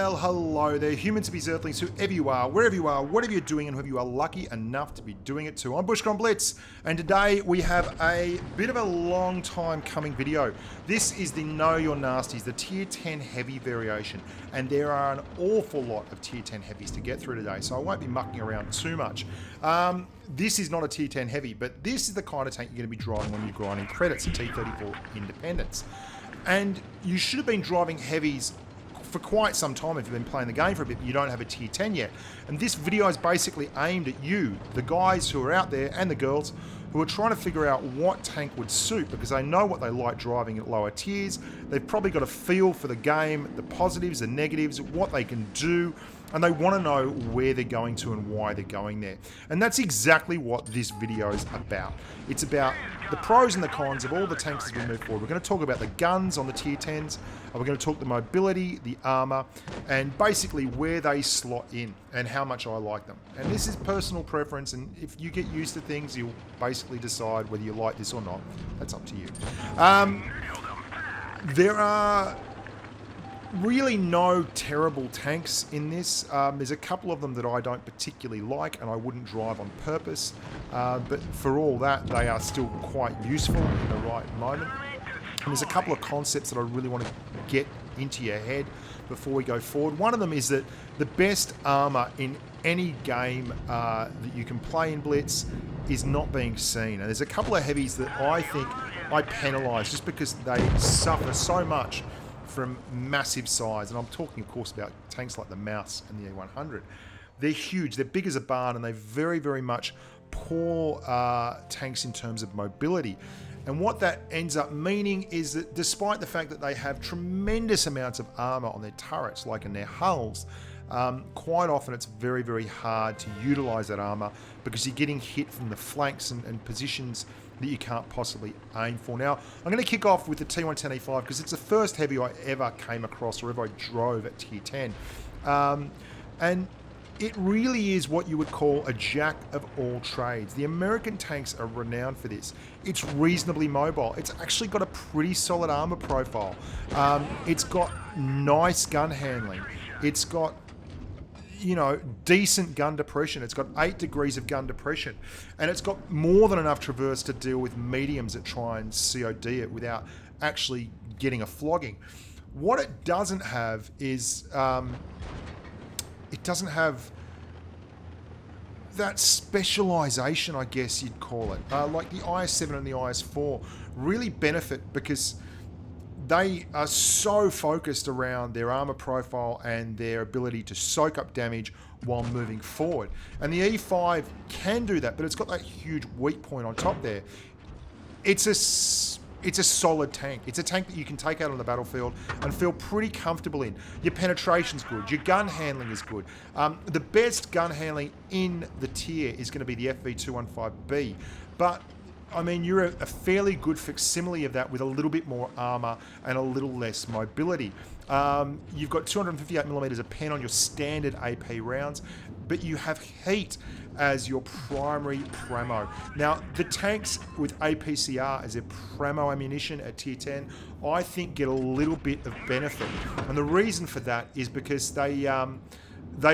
Well, hello there, humans, bees, earthlings, whoever you are, wherever you are, whatever you're doing, and whoever you are lucky enough to be doing it to. I'm Bushka on Blitz, and today we have a bit of a long time coming video. This is the Know Your Nasties, the Tier 10 Heavy variation, and there are an awful lot of Tier 10 Heavies to get through today, so I won't be mucking around too much. This is not a Tier 10 Heavy, but this is the kind of tank you're going to be driving when you're grinding credits at T34 Independence. And you should have been driving heavies for quite some time if you've been playing the game for a bit, but you don't have a tier 10 yet. And this video is basically aimed at you, the guys who are out there and the girls who are trying to figure out what tank would suit, because they know what they like driving at lower tiers. They've probably got a feel for the game, the positives, the negatives, what they can do, and they want to know where they're going to and why they're going there. And that's exactly what this video is about. It's about the pros and the cons of all the tanks as we move forward. We're going to talk about the guns on the tier 10s, and we're going to talk the mobility, the armor, and basically where they slot in and how much I like them. And this is personal preference, and if you get used to things, you'll basically decide whether you like this or not. That's up to you. There are really no terrible tanks in this. There's a couple of them that I don't particularly like and I wouldn't drive on purpose, but for all that, they are still quite useful in the right moment. And there's a couple of concepts that I really want to get into your head before we go forward. One of them is that the best armor in any game that you can play in Blitz is not being seen. And there's a couple of heavies that I think I penalise just because they suffer so much from massive size, and I'm talking of course about tanks like the Mouse and the E100. They're huge, they're big as a barn, and they're very, very much poor tanks in terms of mobility. And what that ends up meaning is that despite the fact that they have tremendous amounts of armor on their turrets, like in their hulls, quite often it's very, very hard to utilize that armor because you're getting hit from the flanks and positions that you can't possibly aim for. Now, I'm going to kick off with the T110E5 because it's the first heavy I ever came across or ever I drove at tier 10. And it really is what you would call a jack of all trades. The American tanks are renowned for this. It's reasonably mobile. It's actually got a pretty solid armor profile. It's got nice gun handling. It's got, you know, decent gun depression. It's got 8 degrees of gun depression, and it's got more than enough traverse to deal with mediums that try and COD it without actually getting a flogging. What it doesn't have is it doesn't have that specialization, I guess you'd call it. Like the IS-7 and the IS-4 really benefit because they are so focused around their armor profile and their ability to soak up damage while moving forward. And the E5 can do that, but it's got that huge weak point on top there. It's a solid tank. It's a tank that you can take out on the battlefield and feel pretty comfortable in. Your penetration's good. Your gun handling is good. The best gun handling in the tier is going to be the FV215B, but I mean, you're a fairly good facsimile of that with a little bit more armor and a little less mobility. You've got 258mm of pen on your standard AP rounds, but you have heat as your primary pramo. Now, the tanks with APCR as their pramo ammunition at tier 10, I think get a little bit of benefit. And the reason for that is because they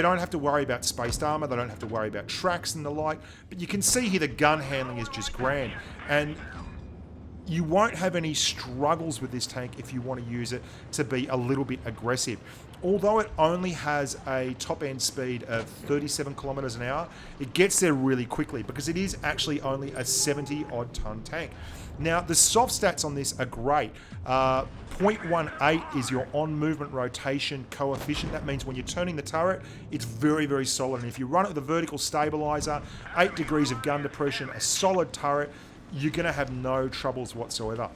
don't have to worry about spaced armor, they don't have to worry about tracks and the like, but you can see here the gun handling is just grand, and you won't have any struggles with this tank if you want to use it to be a little bit aggressive. Although it only has a top end speed of 37 kilometers an hour, it gets there really quickly because it is actually only a 70 odd ton tank. Now, the soft stats on this are great. 0.18 is your on-movement rotation coefficient. That means when you're turning the turret, it's very, very solid. And if you run it with a vertical stabilizer, 8 degrees of gun depression, a solid turret, you're going to have no troubles whatsoever.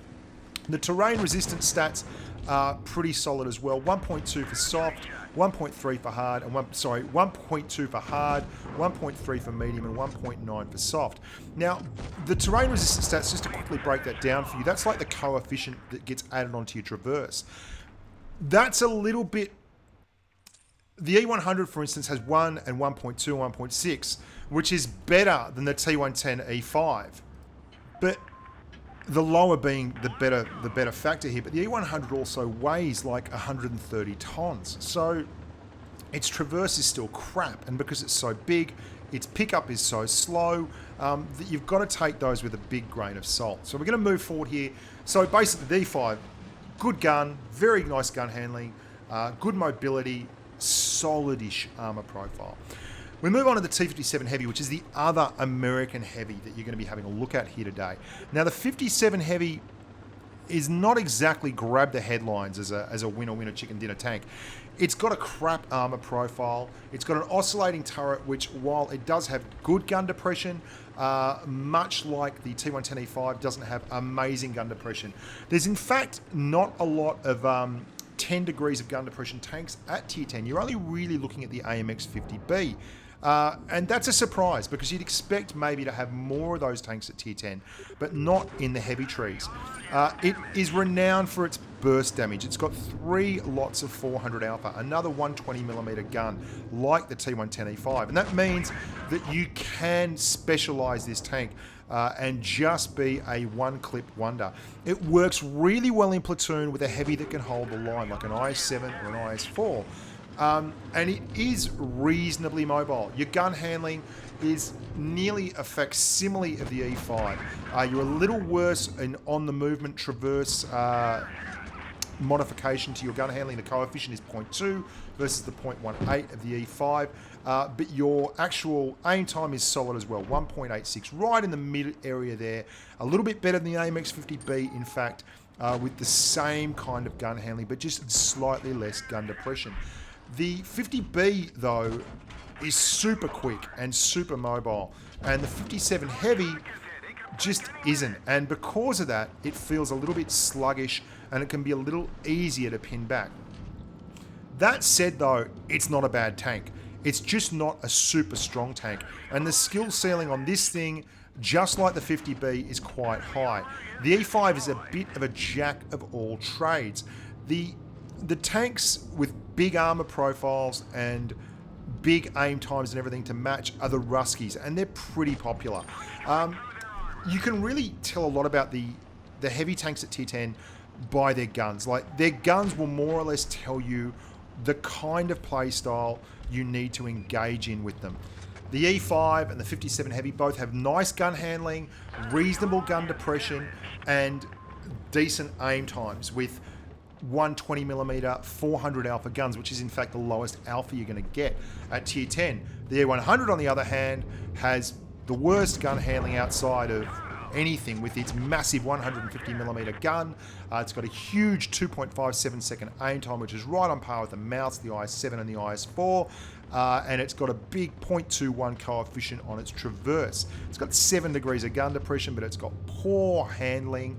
The terrain resistance stats are pretty solid as well. 1.2 for soft, 1.3 for hard, and 1.2 for hard, 1.3 for medium, and 1.9 for soft. Now, the terrain resistance stats, just to quickly break that down for you, that's like the coefficient that gets added onto your traverse. That's a little bit... The E100, for instance, has 1 and 1.2 and 1.6, which is better than the T110 E5. But the lower being the better factor here, but the E100 also weighs like 130 tons. So its traverse is still crap, and because it's so big, its pickup is so slow that you've got to take those with a big grain of salt. So we're going to move forward here. So basically, the E5, good gun, very nice gun handling, good mobility, solidish armor profile. We move on to the T57 Heavy, which is the other American Heavy that you're going to be having a look at here today. Now, the 57 Heavy is not exactly grab the headlines as a winner chicken dinner tank. It's got a crap armor profile. It's got an oscillating turret, which, while it does have good gun depression, much like the T110E5, doesn't have amazing gun depression. There's in fact not a lot of 10 degrees of gun depression tanks at tier 10. You're only really looking at the AMX 50B. And that's a surprise, because you'd expect maybe to have more of those tanks at tier 10, but not in the heavy trees. It is renowned for its burst damage. It's got 3 lots of 400 alpha, another 120mm gun like the T110E5, and that means that you can specialize this tank and just be a one-clip wonder. It works really well in platoon with a heavy that can hold the line, like an IS-7 or an IS-4. And it is reasonably mobile. Your gun handling is nearly a facsimile of the E5. You're a little worse in on-the-movement traverse modification to your gun handling. The coefficient is 0.2 versus the 0.18 of the E5. But your actual aim time is solid as well, 1.86, right in the mid area there. A little bit better than the AMX 50B, in fact, with the same kind of gun handling, but just slightly less gun depression. The 50B, though, is super quick and super mobile, and the 57 Heavy just isn't. And because of that, it feels a little bit sluggish, and it can be a little easier to pin back. That said, though, it's not a bad tank. It's just not a super strong tank, and the skill ceiling on this thing, just like the 50B, is quite high. The E5 is a bit of a jack of all trades. The tanks with big armor profiles and big aim times and everything to match are the Ruskies, and they're pretty popular. You can really tell a lot about the heavy tanks at tier 10 by their guns. Like, their guns will more or less tell you the kind of play style you need to engage in with them. The E5 and the 57 Heavy both have nice gun handling, reasonable gun depression, and decent aim times with 120mm 400 alpha guns, which is in fact the lowest alpha you're going to get at tier 10. The E100, on the other hand, has the worst gun handling outside of anything, with its massive 150mm gun. It's got a huge 2.57 second aim time, which is right on par with the mouse, the IS-7 and the IS-4, and it's got a big 0.21 coefficient on its traverse. It's got 7 degrees of gun depression, but it's got poor handling,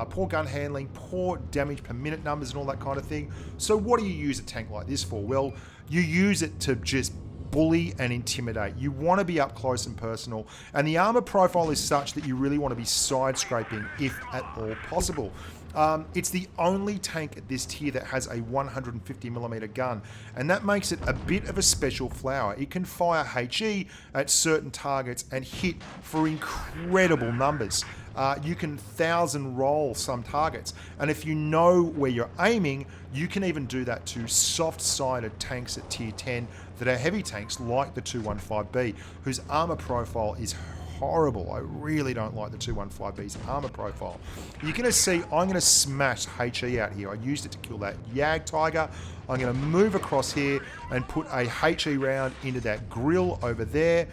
poor gun handling, poor damage per minute numbers and all that kind of thing. So what do you use a tank like this for? Well, you use it to just bully and intimidate. You want to be up close and personal, and the armor profile is such that you really want to be side scraping if at all possible. It's the only tank at this tier that has a 150mm gun, and that makes it a bit of a special flower. It can fire HE at certain targets and hit for incredible numbers. You can 1,000 roll some targets, and if you know where you're aiming, you can even do that to soft-sided tanks at tier 10 that are heavy tanks like the 215B, whose armor profile is horrible. I really don't like the 215B's armor profile. You're going to see I'm going to smash HE out here. I used it to kill that Yag Tiger. I'm going to move across here and put a HE round into that grill over there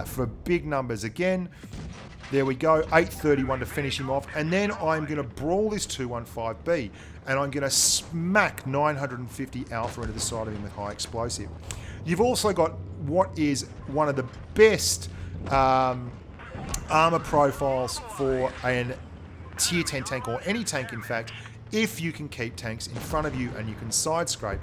for big numbers again. There we go, 831 to finish him off, and then I'm going to brawl this 215B, and I'm going to smack 950 alpha into the side of him with high explosive. You've also got what is one of the best armor profiles for a tier 10 tank, or any tank in fact, if you can keep tanks in front of you and you can side scrape.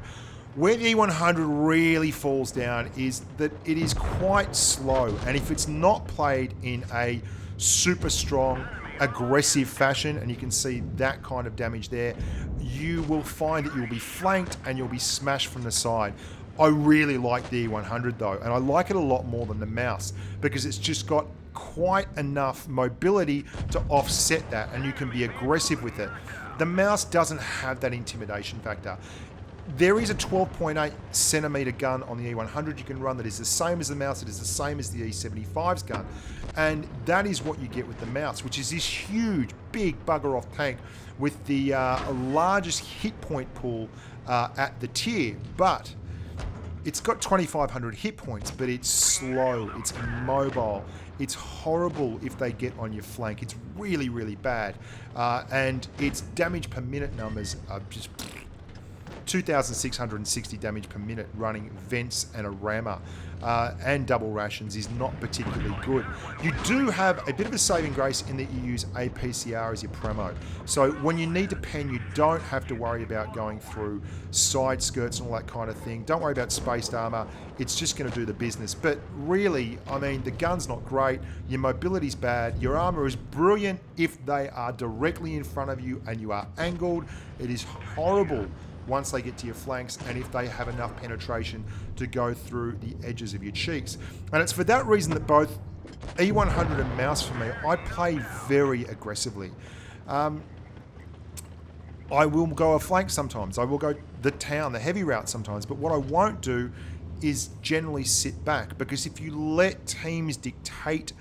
Where the E100 really falls down is that it is quite slow, and if it's not played in a super strong, aggressive fashion, and you can see that kind of damage there, you will find that you'll be flanked and you'll be smashed from the side. I really like the E100 though, and I like it a lot more than the mouse, because it's just got quite enough mobility to offset that, and you can be aggressive with it. The mouse doesn't have that intimidation factor. There is a 12.8 centimeter gun on the E100 you can run that is the same as the mouse, it is the same as the E75's gun. And that is what you get with the mouse, which is this huge, big bugger off tank with the largest hit point pool at the tier. But it's got 2,500 hit points, but it's slow, it's mobile, it's horrible if they get on your flank. It's really, really bad. And its damage per minute numbers are just 2,660 damage per minute running vents and a rammer and double rations is not particularly good. You do have a bit of a saving grace in that you use APCR as your promo. So when you need to pen, you don't have to worry about going through side skirts and all that kind of thing. Don't worry about spaced armor. It's just going to do the business. But really, I mean, the gun's not great. Your mobility's bad. Your armor is brilliant if they are directly in front of you and you are angled. It is horrible once they get to your flanks and if they have enough penetration to go through the edges of your cheeks. And it's for that reason that both E100 and mouse for me, I play very aggressively. I will go a flank sometimes. I will go the town, the heavy route sometimes. But what I won't do is generally sit back, because if you let teams dictate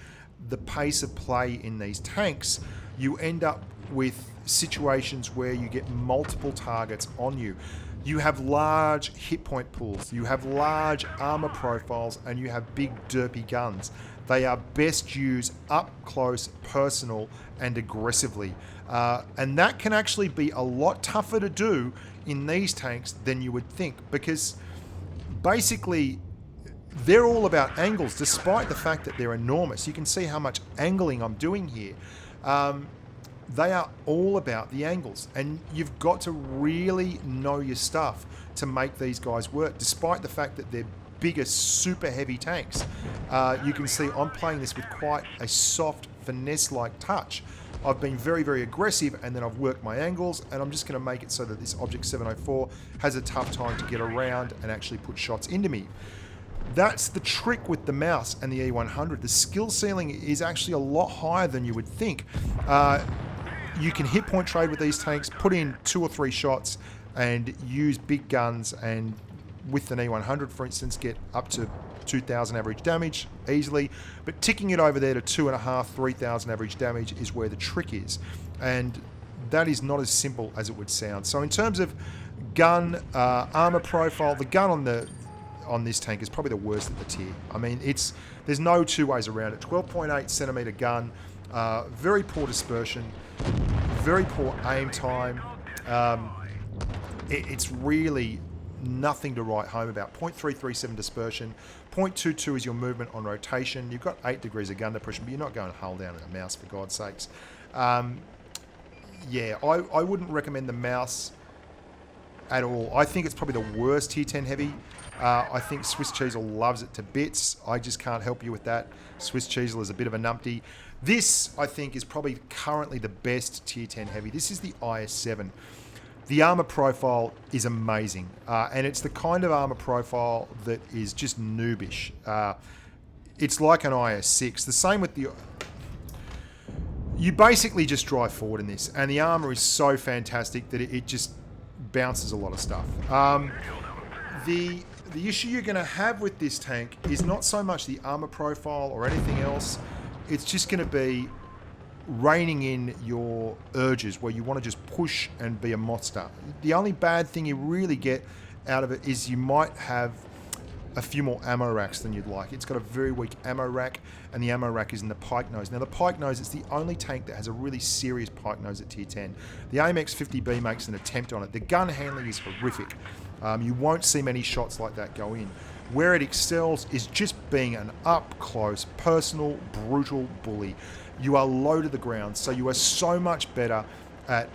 the pace of play in these tanks, you end up with situations where you get multiple targets on you. You have large hit point pools, you have large armor profiles, and you have big derpy guns. They are best used up close, personal, and aggressively. And that can actually be a lot tougher to do in these tanks than you would think, because basically they're all about angles, despite the fact that they're enormous. You can see how much angling I'm doing here. They are all about the angles, and you've got to really know your stuff to make these guys work, despite the fact that they're bigger, super heavy tanks. You can see I'm playing this with quite a soft, finesse-like touch. I've been very, very aggressive, and then I've worked my angles, and I'm just going to make it so that this Object 704 has a tough time to get around and actually put shots into me. That's the trick with the mouse and the E100. The skill ceiling is actually a lot higher than you would think. You can hit point trade with these tanks, put in 2 or 3 shots and use big guns, and with an E100 for instance get up to 2,000 average damage easily, but ticking it over there to 2,500, 3,000 average damage is where the trick is, and that is not as simple as it would sound. So in terms of gun armor profile, the gun on this tank is probably the worst at the tier. I mean, there's no two ways around it. 12.8 centimeter gun, very poor dispersion, very poor aim time. It's really nothing to write home about. 0.337 dispersion, 0.22 is your movement on rotation. You've got 8 degrees of gun depression, but you're not going hull down in a mouse, for God's sakes. Yeah, I wouldn't recommend the mouse at all. I think it's probably the worst tier 10 heavy. I think Swiss Chizel loves it to bits. I just can't help you with that. Swiss Chizel is a bit of a numpty. This, I think, is probably currently the best tier 10 heavy. This is the IS7. The armor profile is amazing, and it's the kind of armor profile that is just noobish. It's like an IS6. The same with the... You basically just drive forward in this, and the armor is so fantastic that it just bounces a lot of stuff. The issue you're going to have with this tank is not so much the armor profile or anything else. It's just going to be reining in your urges where you want to just push and be a monster. The only bad thing you really get out of it is you might have a few more ammo racks than you'd like. It's got a very weak ammo rack, and the ammo rack is in the pike nose. Now the pike nose is the only tank that has a really serious pike nose at tier 10. The AMX 50B makes an attempt on it. The gun handling is horrific. You won't see many shots like that go in. Where it excels is just being an up-close, personal, brutal bully. You are low to the ground, so you are so much better at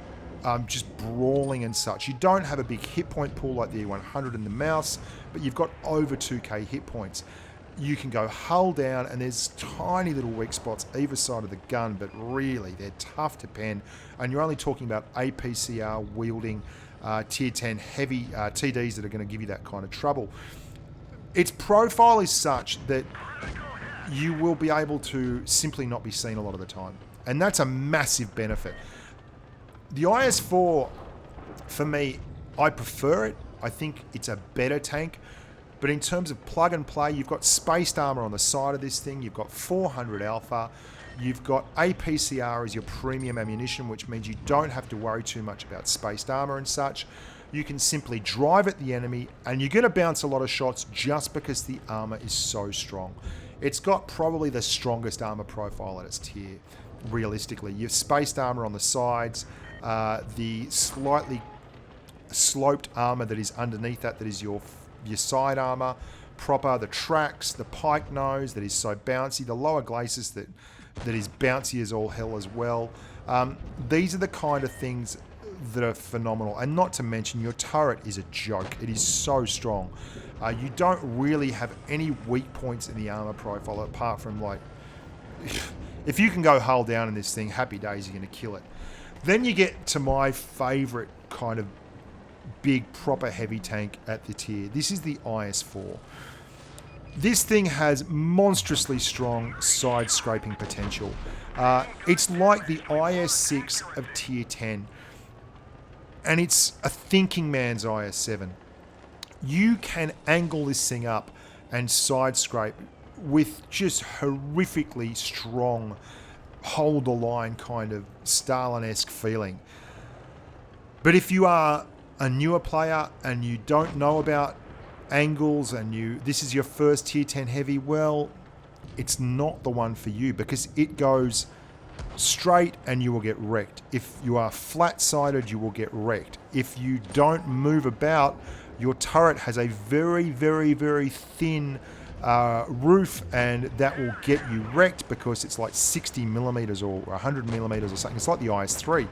just brawling and such. You don't have a big hit point pool like the E100 and the mouse, but you've got over 2k hit points. You can go hull down, and there's tiny little weak spots either side of the gun, but really, they're tough to pen, and you're only talking about APCR wielding tier 10 heavy TDs that are going to give you that kind of trouble. Its profile is such that you will be able to simply not be seen a lot of the time, and that's a massive benefit. The IS4, for me, I prefer it. I think it's a better tank. But in terms of plug and play, you've got spaced armor on the side of this thing. You've got 400 alpha. You've got APCR as your premium ammunition, which means you don't have to worry too much about spaced armor and such. You can simply drive at the enemy, and you're going to bounce a lot of shots just because the armor is so strong. It's got probably the strongest armor profile at its tier, realistically. You've spaced armor on the sides, the slightly sloped armor that is underneath that is your side armor proper, the tracks, the pike nose that is so bouncy, the lower glacis that is bouncy as all hell as well. These are the kind of things that are phenomenal, and not to mention your turret is a joke. It is so strong. You don't really have any weak points in the armor profile apart from, like, if you can go hull down in this thing, happy days, you're going to kill it. Then you get to my favorite kind of big proper heavy tank at the tier. This is the Isfor. This thing has monstrously strong side scraping potential. It's like the IS6 of tier 10, and it's a thinking man's IS7. You can angle this thing up and side scrape with just horrifically strong hold the line kind of Stalin-esque feeling. But if you are a newer player and you don't know about angles and this is your first tier 10 heavy, well, it's not the one for you, because it goes straight and you will get wrecked. If you are flat-sided, you will get wrecked. If you don't move about, your turret has a very, very, very thin roof, and that will get you wrecked because it's like 60 millimeters or 100 millimeters or something. It's like the IS3.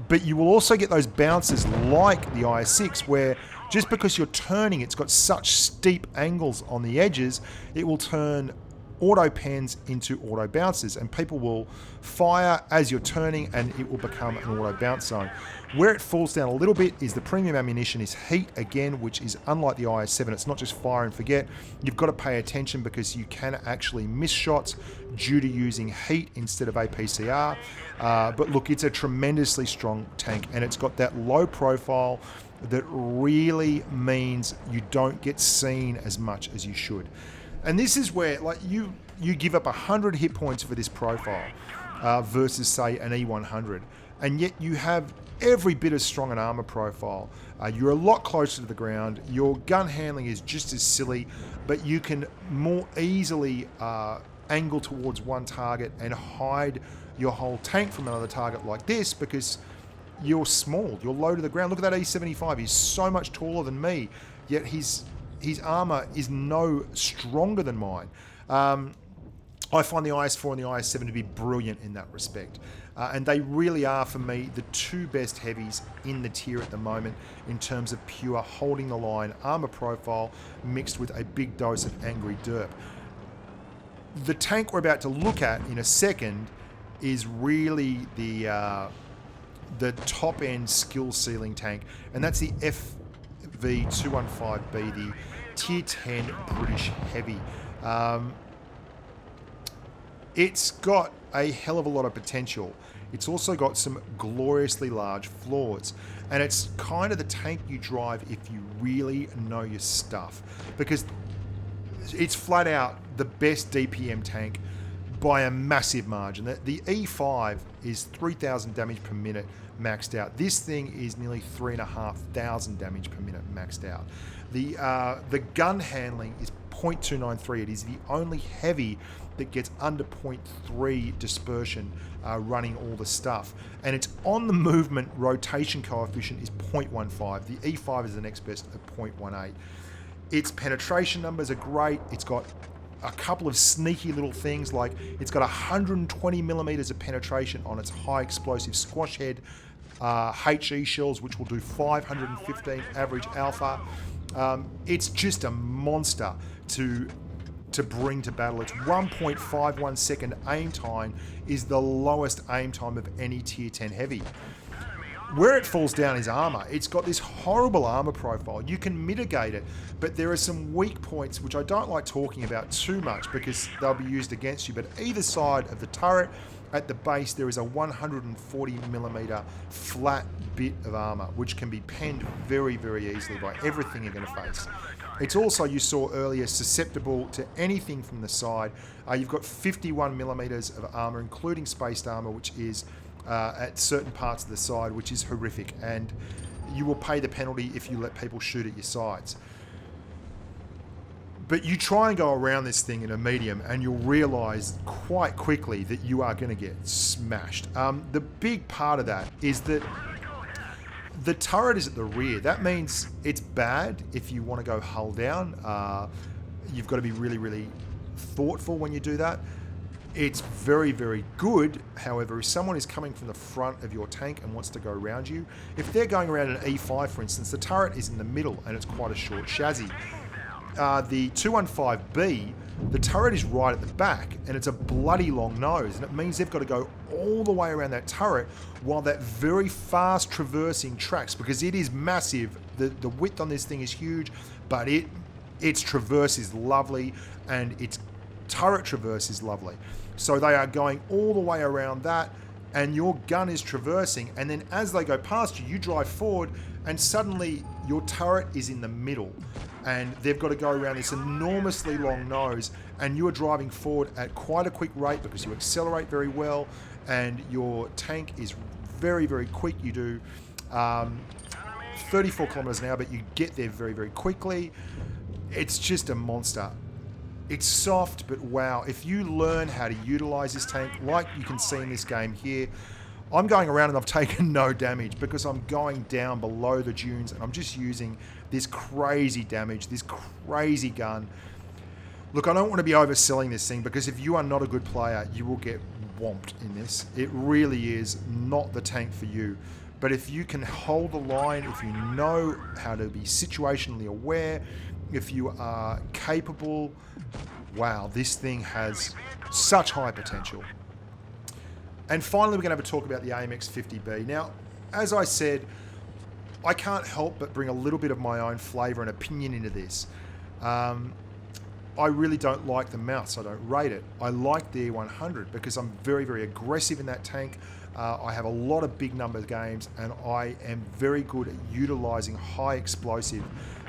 But you will also get those bounces like the IS6, where just because you're turning, it's got such steep angles on the edges, it will turn auto pens into auto bounces, and people will fire as you're turning and it will become an auto bounce zone. Where it falls down a little bit is the premium ammunition is heat again, which is unlike the IS7. It's not just fire and forget. You've got to pay attention because you can actually miss shots due to using heat instead of APCR. But look, it's a tremendously strong tank, and it's got that low profile that really means you don't get seen as much as you should. And this is where, like, you give up 100 hit points for this profile versus, say, an E100, and yet you have every bit as strong an armor profile. You're a lot closer to the ground. Your gun handling is just as silly, but you can more easily angle towards one target and hide your whole tank from another target like this because you're small. You're low to the ground. Look at that E75. He's so much taller than me, yet his armor is no stronger than mine. I find the IS4 and the IS7 to be brilliant in that respect. And they really are, for me, the two best heavies in the tier at the moment in terms of pure holding the line armor profile mixed with a big dose of angry derp. The tank we're about to look at in a second is really the top-end skill ceiling tank, and that's the FV215B, the tier 10 British heavy. It's got a hell of a lot of potential. It's also got some gloriously large flaws, and it's kind of the tank you drive if you really know your stuff, because it's flat out the best DPM tank by a massive margin. The E5 is 3,000 damage per minute maxed out. This thing is nearly 3,500 damage per minute maxed out. The gun handling is 0.293. It is the only heavy that gets under 0.3 dispersion running all the stuff. And its on the movement rotation coefficient is 0.15. The E5 is the next best at 0.18. Its penetration numbers are great. It's got a couple of sneaky little things, like it's got 120 millimeters of penetration on its high explosive squash head HE shells, which will do 515 average alpha. It's just a monster to bring to battle. Its 1.51 second aim time is the lowest aim time of any tier 10 heavy. Where it falls down is armor. It's got this horrible armor profile. You can mitigate it, but there are some weak points which I don't like talking about too much because they'll be used against you. But either side of the turret at the base there is a 140mm flat bit of armor, which can be penned very, very easily by everything you're going to face. It's also, you saw earlier, susceptible to anything from the side. You've got 51mm of armor, including spaced armor, which is at certain parts of the side, which is horrific, and you will pay the penalty if you let people shoot at your sides. But you try and go around this thing in a medium and you'll realise quite quickly that you are going to get smashed. The big part of that is that the turret is at the rear. That means it's bad if you want to go hull down. You've got to be really, really thoughtful when you do that. It's very, very good, however, if someone is coming from the front of your tank and wants to go around you, if they're going around an E5, for instance, the turret is in the middle and it's quite a short chassis. The 215B, the turret is right at the back and it's a bloody long nose, and it means they've got to go all the way around that turret while that very fast traversing tracks, because it is massive. The width on this thing is huge, but its traverse is lovely and its turret traverse is lovely. So they are going all the way around that, and your gun is traversing, and then as they go past you, you drive forward and suddenly your turret is in the middle and they've got to go around this enormously long nose, and you are driving forward at quite a quick rate because you accelerate very well and your tank is very, very quick. You do 34 kilometers an hour, but you get there very, very quickly. It's just a monster. It's soft, but wow, if you learn how to utilize this tank, like you can see in this game here, I'm going around and I've taken no damage because I'm going down below the dunes and I'm just using this crazy damage, this crazy gun. Look, I don't want to be overselling this thing, because if you are not a good player, you will get whomped in this. It really is not the tank for you. But if you can hold the line, if you know how to be situationally aware, if you are capable, wow, this thing has such high potential. And finally, we're going to have a talk about the AMX 50B. Now, as I said, I can't help but bring a little bit of my own flavour and opinion into this. I really don't like the mounts. I don't rate it. I like the E100 because I'm very, very aggressive in that tank. I have a lot of big number games, and I am very good at utilising high explosive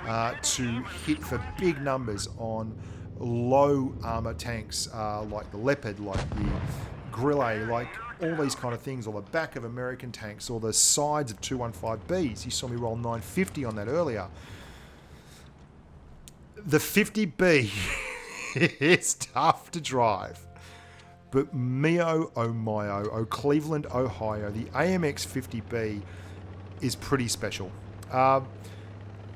to hit for big numbers on low armour tanks like the Leopard, like the Grille, like all these kind of things, or the back of American tanks, or the sides of 215Bs. You saw me roll 950 on that earlier. The 50B is tough to drive, but Mio oh mio, oh Cleveland, Ohio, the AMX 50B is pretty special.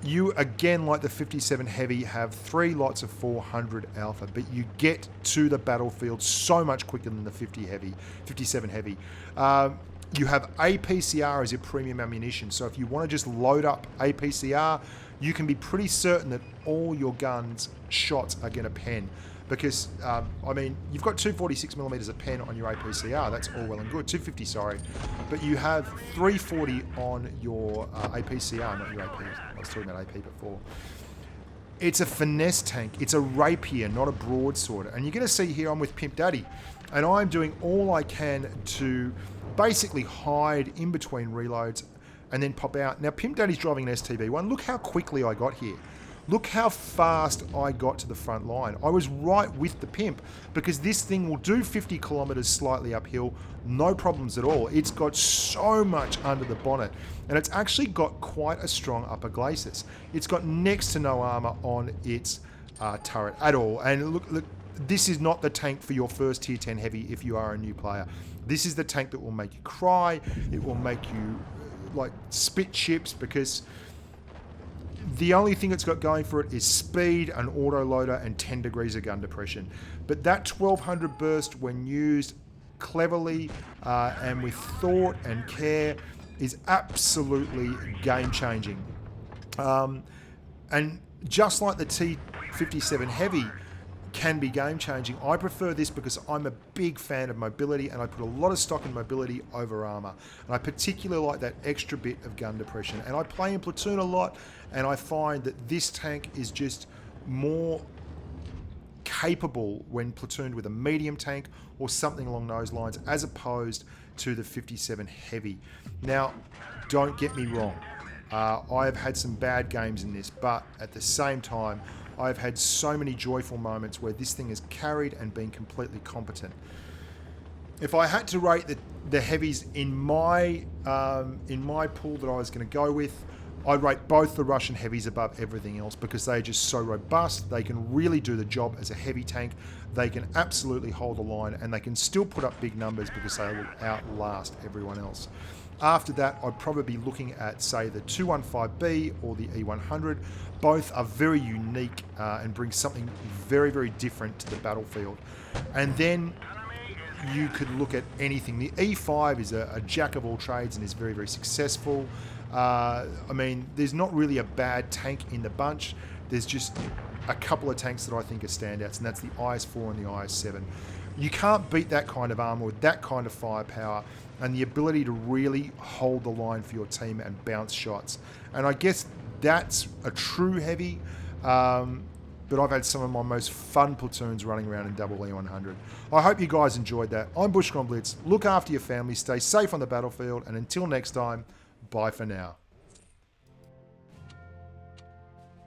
You, again, like the 57 Heavy, have 3 lots of 400 Alpha, but you get to the battlefield so much quicker than the 57 Heavy. You have APCR as your premium ammunition, so if you want to just load up APCR, you can be pretty certain that all your guns' shots are going to pen. Because, I mean, you've got 246mm of pen on your APCR, that's all well and good, 250, sorry. But you have 340 on your APCR, not your AP. I was talking about AP before. It's a finesse tank. It's a rapier, not a broadsword. And you're going to see here I'm with Pimp Daddy, and I'm doing all I can to basically hide in between reloads and then pop out. Now, Pimp Daddy's driving an STB1. Look how quickly I got here. Look how fast I got to the front line. I was right with the Pimp, because this thing will do 50 kilometers slightly uphill, no problems at all. It's got so much under the bonnet, and it's actually got quite a strong upper glacis. It's got next to no armor on its turret at all. And look, this is not the tank for your first tier 10 heavy if you are a new player. This is the tank that will make you cry. It will make you like spit chips, because the only thing it's got going for it is speed, an autoloader, and 10 degrees of gun depression. But that 1200 burst, when used cleverly and with thought and care, is absolutely game-changing. And just like the T57 Heavy can be game-changing, I prefer this because I'm a big fan of mobility, and I put a lot of stock in mobility over armor. And I particularly like that extra bit of gun depression. And I play in platoon a lot, and I find that this tank is just more capable when platooned with a medium tank or something along those lines, as opposed to the 57 heavy. Now, don't get me wrong. I've had some bad games in this, but at the same time, I've had so many joyful moments where this thing has carried and been completely competent. If I had to rate the heavies in my pool that I was going to go with, I'd rate both the Russian heavies above everything else because they're just so robust. They can really do the job as a heavy tank. They can absolutely hold the line, and they can still put up big numbers because they will outlast everyone else. After that, I'd probably be looking at, say, the 215B or the E100. Both are very unique and bring something very, very different to the battlefield. And then you could look at anything. The E5 is a jack of all trades and is very, very successful. I mean, there's not really a bad tank in the bunch. There's just a couple of tanks that I think are standouts, and that's the Isfor and the IS-7. You can't beat that kind of armor with that kind of firepower and the ability to really hold the line for your team and bounce shots. And I guess that's a true heavy, but I've had some of my most fun platoons running around in double E100. I hope you guys enjoyed that. I'm Bushka on Blitz. Look after your family, stay safe on the battlefield, and until next time, bye for now.